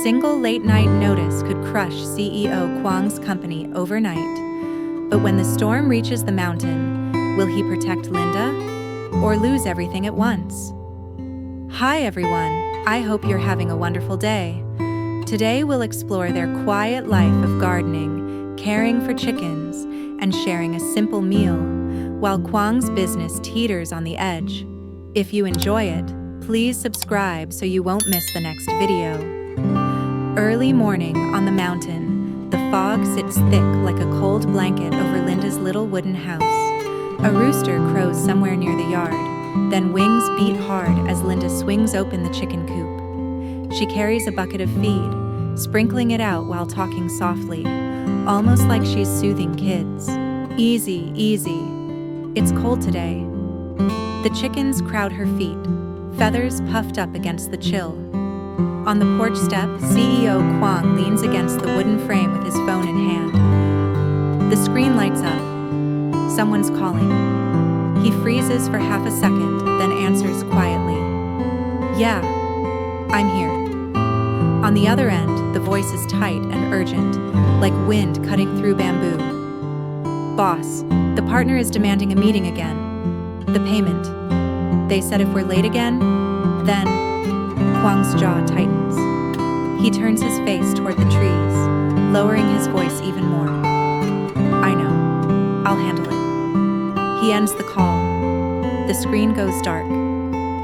single late-night notice could crush CEO Quang's company overnight. But when the storm reaches the mountain, will he protect Linda or lose everything at once? Hi everyone, I hope you're having a wonderful day. Today we'll explore their quiet life of gardening, caring for chickens, and sharing a simple meal, while Quang's business teeters on the edge. If you enjoy it, please subscribe so you won't miss the next video. Early morning on the mountain, the fog sits thick like a cold blanket over Linda's little wooden house. A rooster crows somewhere near the yard, then wings beat hard as Linda swings open the chicken coop. She carries a bucket of feed, sprinkling it out while talking softly, almost like she's soothing kids. Easy, easy. It's cold today. The chickens crowd her feet, feathers puffed up against the chill. On the porch step, CEO Quang leans against the wooden frame with his phone in hand. The screen lights up. Someone's calling. He freezes for half a second, then answers quietly. Yeah, I'm here. On the other end, the voice is tight and urgent, like wind cutting through bamboo. Boss, the partner is demanding a meeting again. The payment. They said if we're late again, then... Quang's jaw tightens. He turns his face toward the trees, lowering his voice even more. I know. I'll handle it. He ends the call. The screen goes dark.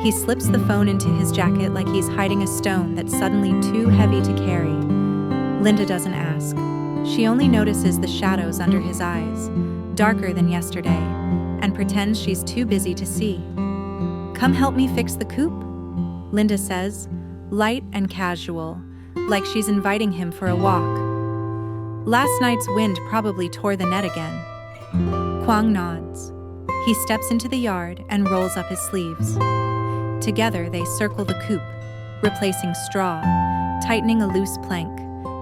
He slips the phone into his jacket like he's hiding a stone that's suddenly too heavy to carry. Linda doesn't ask. She only notices the shadows under his eyes, darker than yesterday, and pretends she's too busy to see. Come help me fix the coop, Linda says, light and casual, like she's inviting him for a walk. Last night's wind probably tore the net again. Quang nods. He steps into the yard and rolls up his sleeves. Together they circle the coop, replacing straw, tightening a loose plank,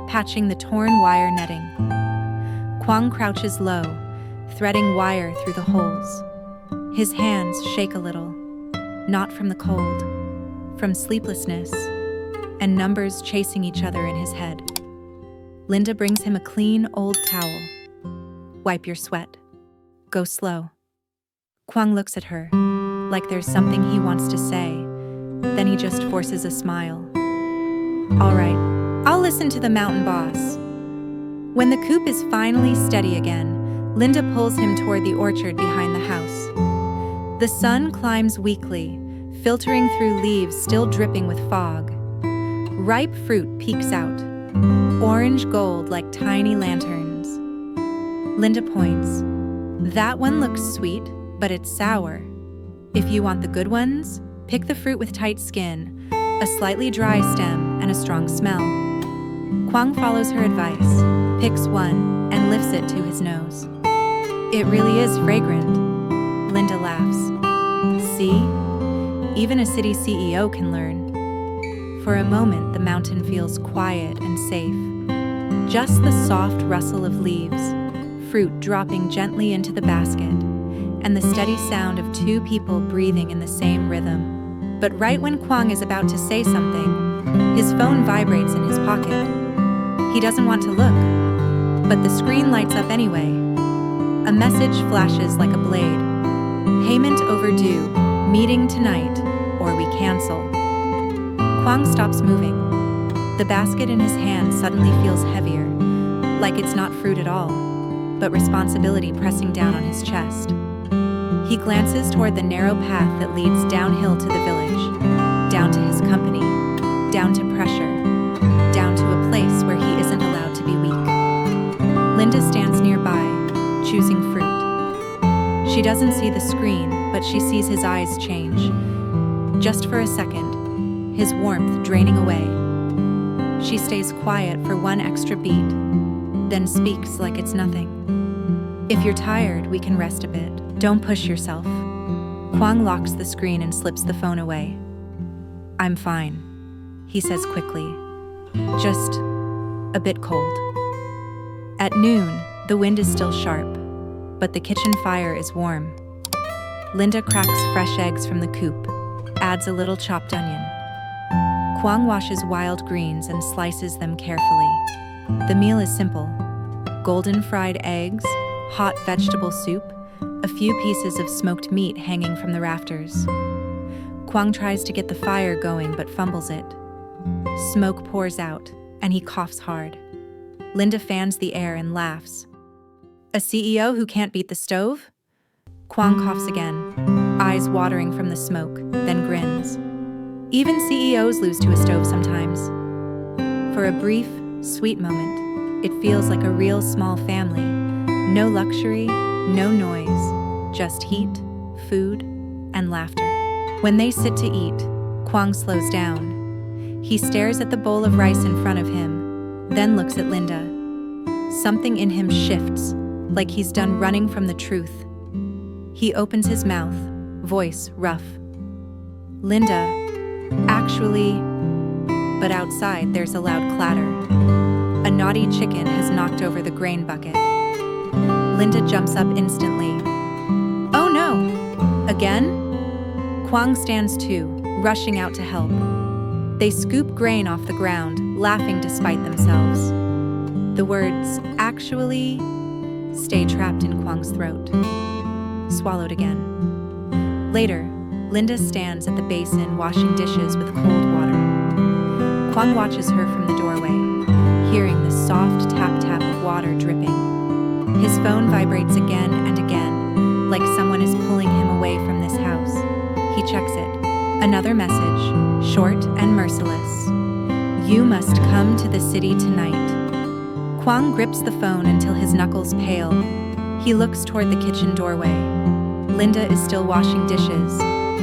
patching the torn wire netting. Quang crouches low, threading wire through the holes. His hands shake a little, not from the cold, from sleeplessness, and numbers chasing each other in his head. Linda brings him a clean, old towel. Wipe your sweat. Go slow. Quang looks at her, like there's something he wants to say. Then he just forces a smile. All right, I'll listen to the mountain boss. When the coop is finally steady again, Linda pulls him toward the orchard behind the house. The sun climbs weakly, filtering through leaves still dripping with fog. Ripe fruit peeks out, orange gold like tiny lanterns. Linda points. That one looks sweet, but it's sour. If you want the good ones, pick the fruit with tight skin, a slightly dry stem, and a strong smell. Quang follows her advice, picks one, and lifts it to his nose. It really is fragrant. Linda laughs. See? Even a city CEO can learn. For a moment, the mountain feels quiet and safe. Just the soft rustle of leaves, fruit dropping gently into the basket, and the steady sound of two people breathing in the same rhythm. But right when Quang is about to say something, his phone vibrates in his pocket. He doesn't want to look, but the screen lights up anyway. A message flashes like a blade. Payment overdue, meeting tonight, or we cancel. Quang stops moving. The basket in his hand suddenly feels heavier, like it's not fruit at all, but responsibility pressing down on his chest. He glances toward the narrow path that leads downhill to the village, down to his company, down to pressure, down to a place where he isn't allowed to be weak. Linda stands nearby, choosing fruit. She doesn't see the screen, but she sees his eyes change. Just for a second, his warmth draining away. She stays quiet for one extra beat, then speaks like it's nothing. If you're tired, we can rest a bit. Don't push yourself. Quang locks the screen and slips the phone away. I'm fine, he says quickly. Just a bit cold. At noon, the wind is still sharp, but the kitchen fire is warm. Linda cracks fresh eggs from the coop, adds a little chopped onion. Quang washes wild greens and slices them carefully. The meal is simple: golden fried eggs, hot vegetable soup, a few pieces of smoked meat hanging from the rafters. Quang tries to get the fire going but fumbles it. Smoke pours out, and he coughs hard. Linda fans the air and laughs. A CEO who can't beat the stove? Quang coughs again, eyes watering from the smoke, then grins. Even CEOs lose to a stove sometimes. For a brief, sweet moment, it feels like a real small family. No luxury, no noise, just heat, food, and laughter. When they sit to eat, Quang slows down. He stares at the bowl of rice in front of him, then looks at Linda. Something in him shifts, like he's done running from the truth. He opens his mouth, voice rough. Linda, actually... But outside there's a loud clatter. A naughty chicken has knocked over the grain bucket. Linda jumps up instantly. Oh no! Again? Quang stands too, rushing out to help. They scoop grain off the ground, laughing despite themselves. The words, actually, stay trapped in Quang's throat. Swallowed again. Later, Linda stands at the basin washing dishes with cold water. Quang watches her from the doorway, hearing the soft tap-tap of water dripping. His phone vibrates again and again, like someone is pulling him away from this house. He checks it. Another message, short and merciless. You must come to the city tonight. Quang grips the phone until his knuckles pale. He looks toward the kitchen doorway. Linda is still washing dishes,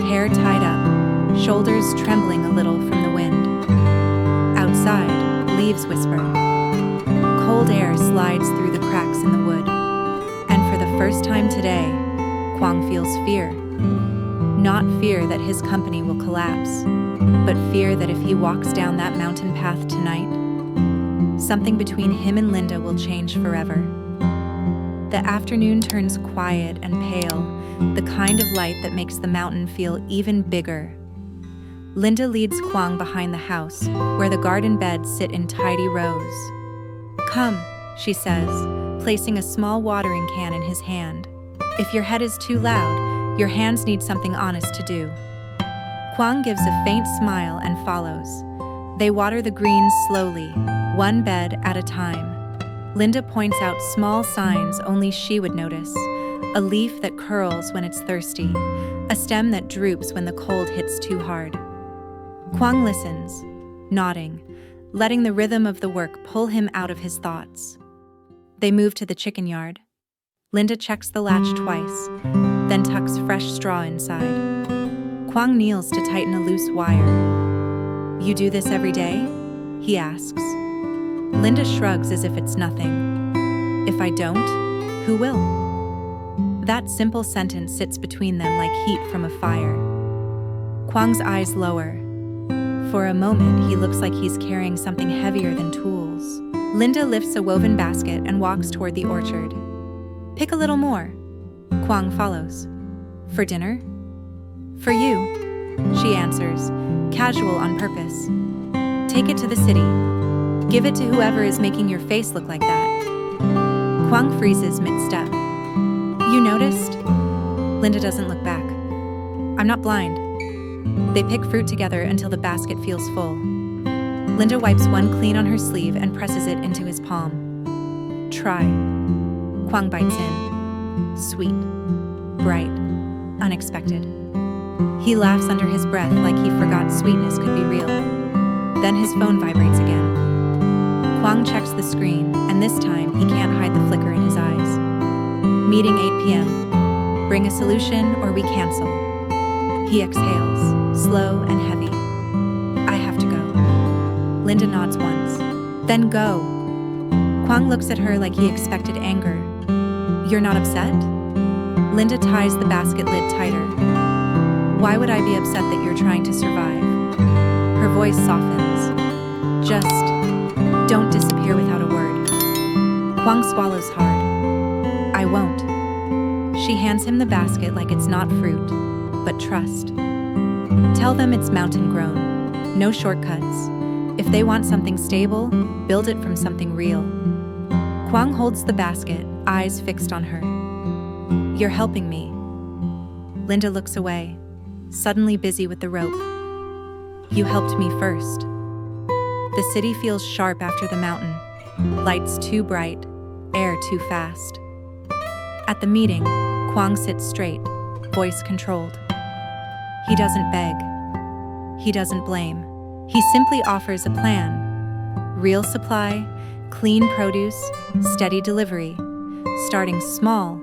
hair tied up, shoulders trembling a little from the wind. Outside, leaves whisper. Cold air slides through the cracks in the wood. And for the first time today, Quang feels fear. Not fear that his company will collapse, but fear that if he walks down that mountain path tonight, something between him and Linda will change forever. The afternoon turns quiet and pale, the kind of light that makes the mountain feel even bigger. Linda leads Quang behind the house, where the garden beds sit in tidy rows. Come, she says, placing a small watering can in his hand. If your head is too loud, your hands need something honest to do. Quang gives a faint smile and follows. They water the greens slowly, one bed at a time. Linda points out small signs only she would notice. A leaf that curls when it's thirsty, a stem that droops when the cold hits too hard. Quang listens, nodding, letting the rhythm of the work pull him out of his thoughts. They move to the chicken yard. Linda checks the latch twice, then tucks fresh straw inside. Quang kneels to tighten a loose wire. You do this every day? He asks. Linda shrugs as if it's nothing. If I don't, who will? That simple sentence sits between them like heat from a fire. Quang's eyes lower. For a moment, he looks like he's carrying something heavier than tools. Linda lifts a woven basket and walks toward the orchard. Pick a little more. Quang follows. For dinner? For you, she answers, casual on purpose. Take it to the city. Give it to whoever is making your face look like that. Quang freezes mid-step. You noticed? Linda doesn't look back. I'm not blind. They pick fruit together until the basket feels full. Linda wipes one clean on her sleeve and presses it into his palm. Try. Quang bites in. Sweet. Bright. Unexpected. He laughs under his breath like he forgot sweetness could be real. Then his phone vibrates again. Quang checks the screen, and this time he can't hide the flicker in his eyes. Meeting 8 p.m. Bring a solution or we cancel. He exhales, slow and heavy. I have to go. Linda nods once. Then go. Quang looks at her like he expected anger. You're not upset? Linda ties the basket lid tighter. Why would I be upset that you're trying to survive? Her voice softens. Just don't disappear without a word. Quang swallows hard. I won't. She hands him the basket like it's not fruit, but trust. Tell them it's mountain grown. No shortcuts. If they want something stable, build it from something real. Quang holds the basket, eyes fixed on her. You're helping me. Linda looks away, suddenly busy with the rope. You helped me first. The city feels sharp after the mountain. Lights too bright, air too fast. At the meeting, Quang sits straight, voice controlled. He doesn't beg. He doesn't blame. He simply offers a plan. Real supply, clean produce, steady delivery. Starting small,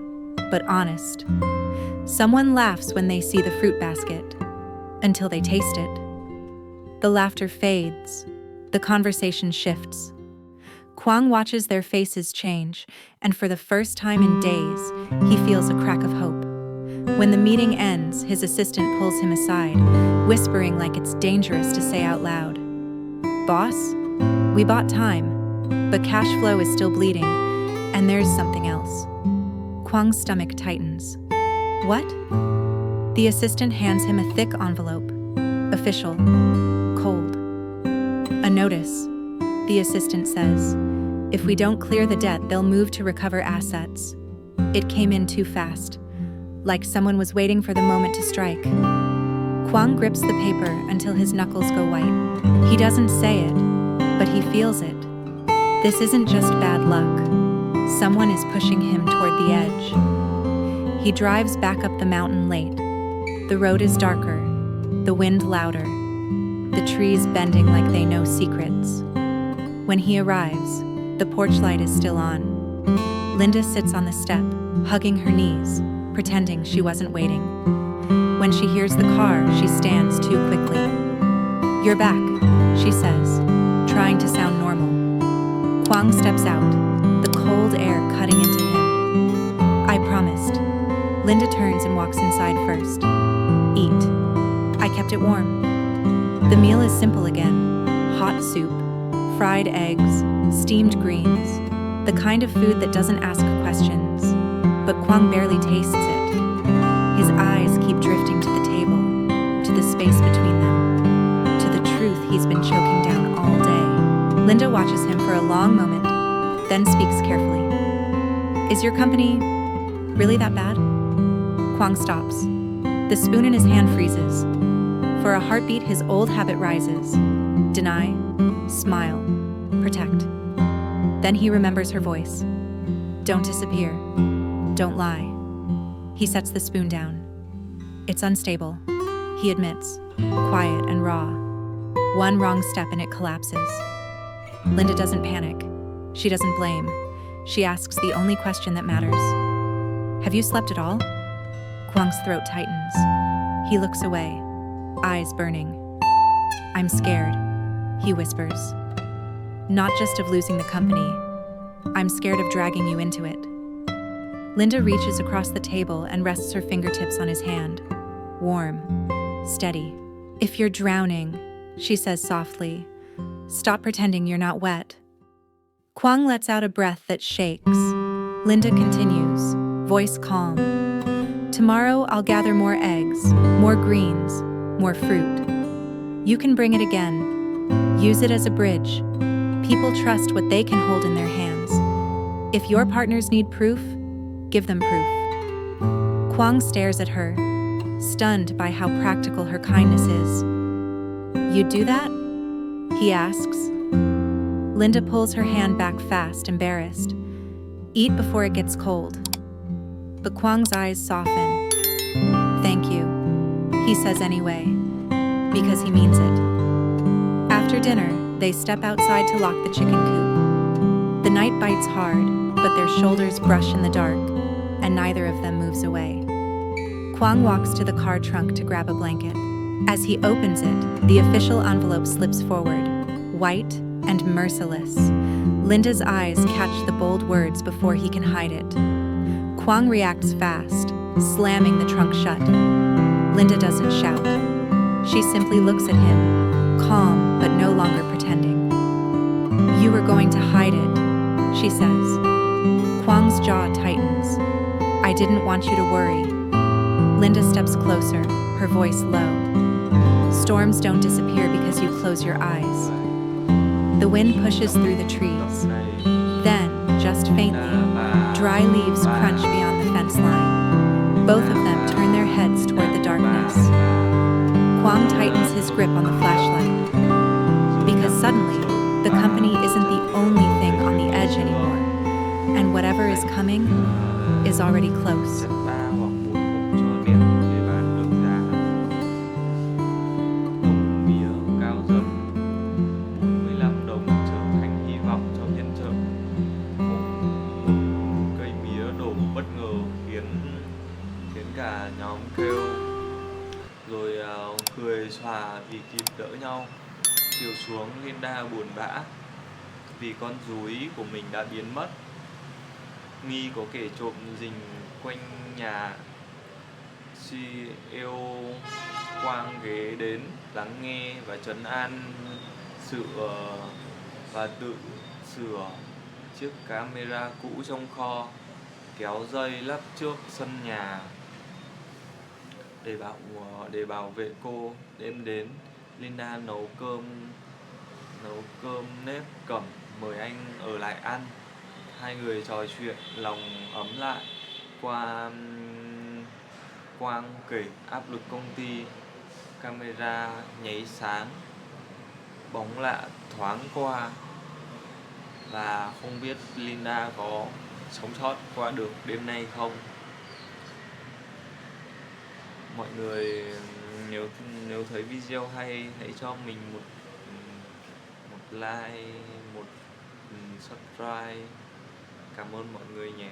but honest. Someone laughs when they see the fruit basket, until they taste it. The laughter fades. The conversation shifts. Quang watches their faces change, and for the first time in days, he feels a crack of hope. When the meeting ends, his assistant pulls him aside, whispering like it's dangerous to say out loud. Boss, we bought time, but cash flow is still bleeding, and there's something else. Quang's stomach tightens. What? The assistant hands him a thick envelope. Official. Cold. A notice, the assistant says. If we don't clear the debt, they'll move to recover assets. It came in too fast, like someone was waiting for the moment to strike. Quang grips the paper until his knuckles go white. He doesn't say it, but he feels it. This isn't just bad luck. Someone is pushing him toward the edge. He drives back up the mountain late. The road is darker, the wind louder, the trees bending like they know secrets. When he arrives, the porch light is still on. Linda sits on the step, hugging her knees, pretending she wasn't waiting. When she hears the car, she stands too quickly. You're back, she says, trying to sound normal. Quang steps out, the cold air cutting into him. I promised. Linda turns and walks inside first. Eat. I kept it warm. The meal is simple again. Hot soup, fried eggs, steamed greens, the kind of food that doesn't ask questions. But Quang barely tastes it. His eyes keep drifting to the table, to the space between them, to the truth he's been choking down all day. Linda watches him for a long moment, then speaks carefully. Is your company really that bad? Quang stops. The spoon in his hand freezes. For a heartbeat, his old habit rises. Deny, smile, protect. Then he remembers her voice. Don't disappear. Don't lie. He sets the spoon down. It's unstable, he admits, quiet and raw. One wrong step and it collapses. Linda doesn't panic. She doesn't blame. She asks the only question that matters. Have you slept at all? Quang's throat tightens. He looks away, eyes burning. I'm scared, he whispers. Not just of losing the company. I'm scared of dragging you into it. Linda reaches across the table and rests her fingertips on his hand. Warm, steady. If you're drowning, she says softly, stop pretending you're not wet. Quang lets out a breath that shakes. Linda continues, voice calm. Tomorrow I'll gather more eggs, more greens, more fruit. You can bring it again. Use it as a bridge. People trust what they can hold in their hands. If your partners need proof, give them proof. Quang stares at her, stunned by how practical her kindness is. You'd do that? He asks. Linda pulls her hand back fast, embarrassed. Eat before it gets cold. But Quang's eyes soften. Thank you, he says anyway, because he means it. After dinner, they step outside to lock the chicken coop. The night bites hard, but their shoulders brush in the dark, and neither of them moves away. Quang walks to the car trunk to grab a blanket. As he opens it, the official envelope slips forward, white and merciless. Linda's eyes catch the bold words before he can hide it. Quang reacts fast, slamming the trunk shut. Linda doesn't shout. She simply looks at him, calm but no longer pretending. You were going to hide it, she says. Quang's jaw tightens. I didn't want you to worry. Linda steps closer, her voice low. Storms don't disappear because you close your eyes. The wind pushes through the trees. Then, just faintly, dry leaves crunch beyond the fence line. Both of them turn their heads toward the darkness. Quang tightens his grip on the flashlight. Because suddenly, the company isn't the only thing on the edge anymore. And whatever is coming is already close. Khiến cả nhóm kêu rồi cười xòa vì kịp đỡ nhau. Chiều xuống, Linda buồn bã vì con rúi của mình đã biến mất. Nghi có kẻ trộm rình quanh nhà. CEO Quang ghé đến lắng nghe và trấn an và tự sửa chiếc camera cũ trong kho, kéo dây lắp trước sân nhà để bảo vệ cô. Đêm đến, Linda nấu cơm nếp cẩm mời anh ở lại ăn. Hai người trò chuyện lòng ấm lại. Quang kể áp lực công ty, camera nháy sáng, bóng lạ thoáng qua và không biết Linda có sống sót qua được đêm nay không. Mọi người nếu thấy video hay, hãy cho mình một like, một subscribe. Cảm ơn mọi người nhé.